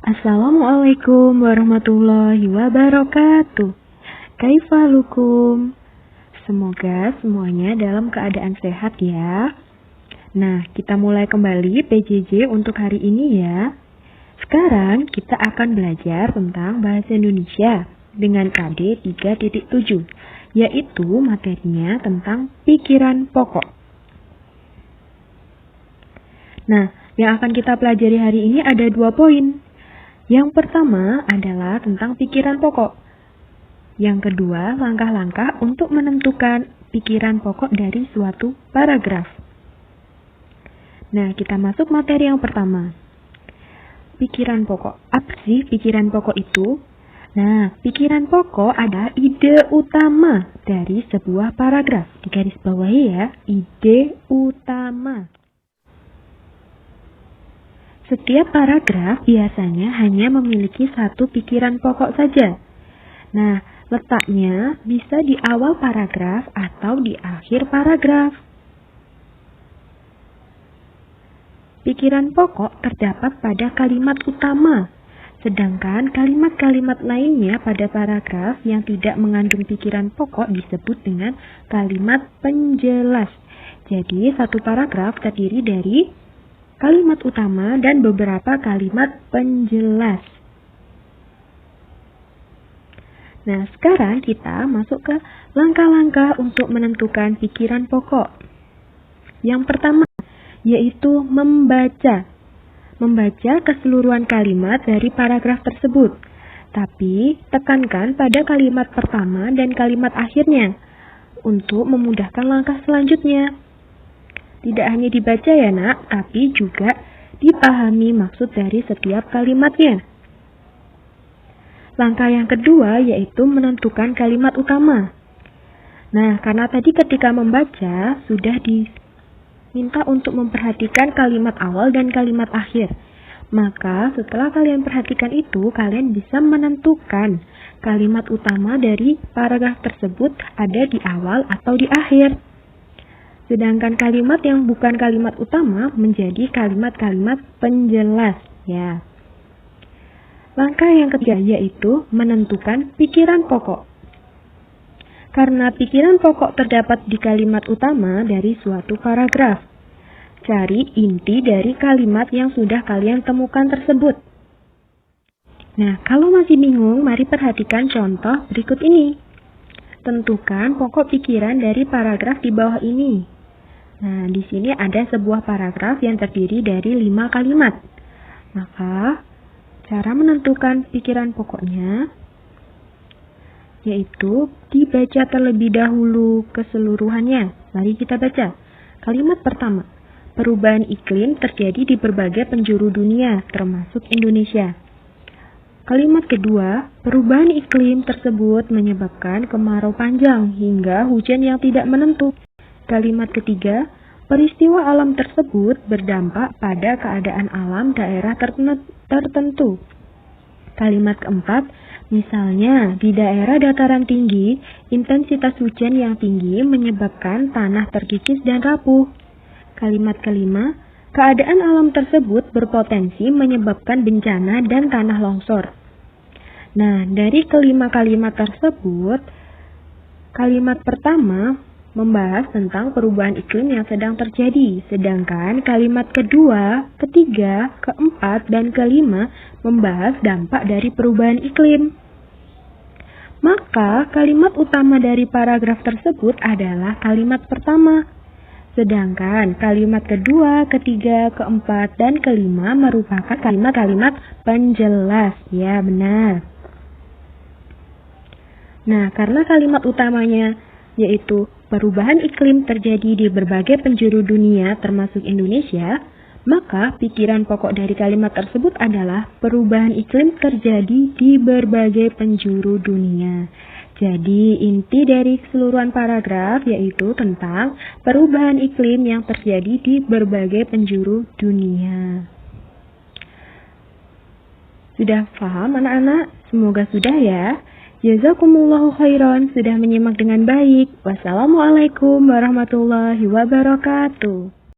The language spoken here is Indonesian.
Assalamualaikum warahmatullahi wabarakatuh. Kaifalukum? Semoga semuanya dalam keadaan sehat ya. Nah, kita mulai kembali PJJ untuk hari ini ya. Sekarang kita akan belajar tentang bahasa Indonesia dengan KD 3.7, yaitu materinya tentang pikiran pokok. Nah, yang akan kita pelajari hari ini ada 2 poin. Yang pertama adalah tentang pikiran pokok. Yang kedua, langkah-langkah untuk menentukan pikiran pokok dari suatu paragraf. Nah, kita masuk materi yang pertama. Pikiran pokok. Apa sih pikiran pokok itu? Nah, pikiran pokok adalah ide utama dari sebuah paragraf. Digarisbawahi ya, ide utama. Setiap paragraf biasanya hanya memiliki satu pikiran pokok saja. Nah, letaknya bisa di awal paragraf atau di akhir paragraf. Pikiran pokok terdapat pada kalimat utama, sedangkan kalimat-kalimat lainnya pada paragraf yang tidak mengandung pikiran pokok disebut dengan kalimat penjelas. Jadi, satu paragraf terdiri dari kalimat utama dan beberapa kalimat penjelas. Nah, sekarang kita masuk ke langkah-langkah untuk menentukan pikiran pokok. Yang pertama, yaitu membaca. Membaca keseluruhan kalimat dari paragraf tersebut. Tapi, tekankan pada kalimat pertama dan kalimat akhirnya untuk memudahkan langkah selanjutnya. Tidak hanya dibaca ya nak, tapi juga dipahami maksud dari setiap kalimatnya. Langkah yang kedua yaitu menentukan kalimat utama. Nah, karena tadi ketika membaca sudah diminta untuk memperhatikan kalimat awal dan kalimat akhir. Maka setelah kalian perhatikan itu, kalian bisa menentukan kalimat utama dari paragraf tersebut ada di awal atau di akhir. Sedangkan kalimat yang bukan kalimat utama menjadi kalimat-kalimat penjelas ya. Langkah yang ketiga yaitu menentukan pikiran pokok. Karena pikiran pokok terdapat di kalimat utama dari suatu paragraf. Cari inti dari kalimat yang sudah kalian temukan tersebut. Nah, kalau masih bingung, mari perhatikan contoh berikut ini. Tentukan pokok pikiran dari paragraf di bawah ini. Nah, di sini ada sebuah paragraf yang terdiri dari 5 kalimat. Maka, cara menentukan pikiran pokoknya yaitu dibaca terlebih dahulu keseluruhannya. Mari kita baca. Kalimat pertama, perubahan iklim terjadi di berbagai penjuru dunia, termasuk Indonesia. Kalimat kedua, perubahan iklim tersebut menyebabkan kemarau panjang hingga hujan yang tidak menentu. Kalimat ketiga, peristiwa alam tersebut berdampak pada keadaan alam daerah tertentu. Kalimat keempat, misalnya di daerah dataran tinggi, intensitas hujan yang tinggi menyebabkan tanah terkikis dan rapuh. Kalimat kelima, keadaan alam tersebut berpotensi menyebabkan bencana dan tanah longsor. Nah, dari kelima kalimat tersebut, kalimat pertama membahas tentang perubahan iklim yang sedang terjadi, sedangkan kalimat kedua, ketiga, keempat, dan kelima membahas dampak dari perubahan iklim. Maka, kalimat utama dari paragraf tersebut adalah kalimat pertama, sedangkan kalimat kedua, ketiga, keempat, dan kelima merupakan kalimat-kalimat penjelas. Ya, benar. Nah, karena kalimat utamanya yaitu perubahan iklim terjadi di berbagai penjuru dunia termasuk Indonesia, maka pikiran pokok dari kalimat tersebut adalah perubahan iklim terjadi di berbagai penjuru dunia. Jadi inti dari keseluruhan paragraf yaitu tentang perubahan iklim yang terjadi di berbagai penjuru dunia. Sudah paham anak-anak? Semoga sudah ya. Jazakumullahu khairan sudah menyimak dengan baik. Wassalamualaikum warahmatullahi wabarakatuh.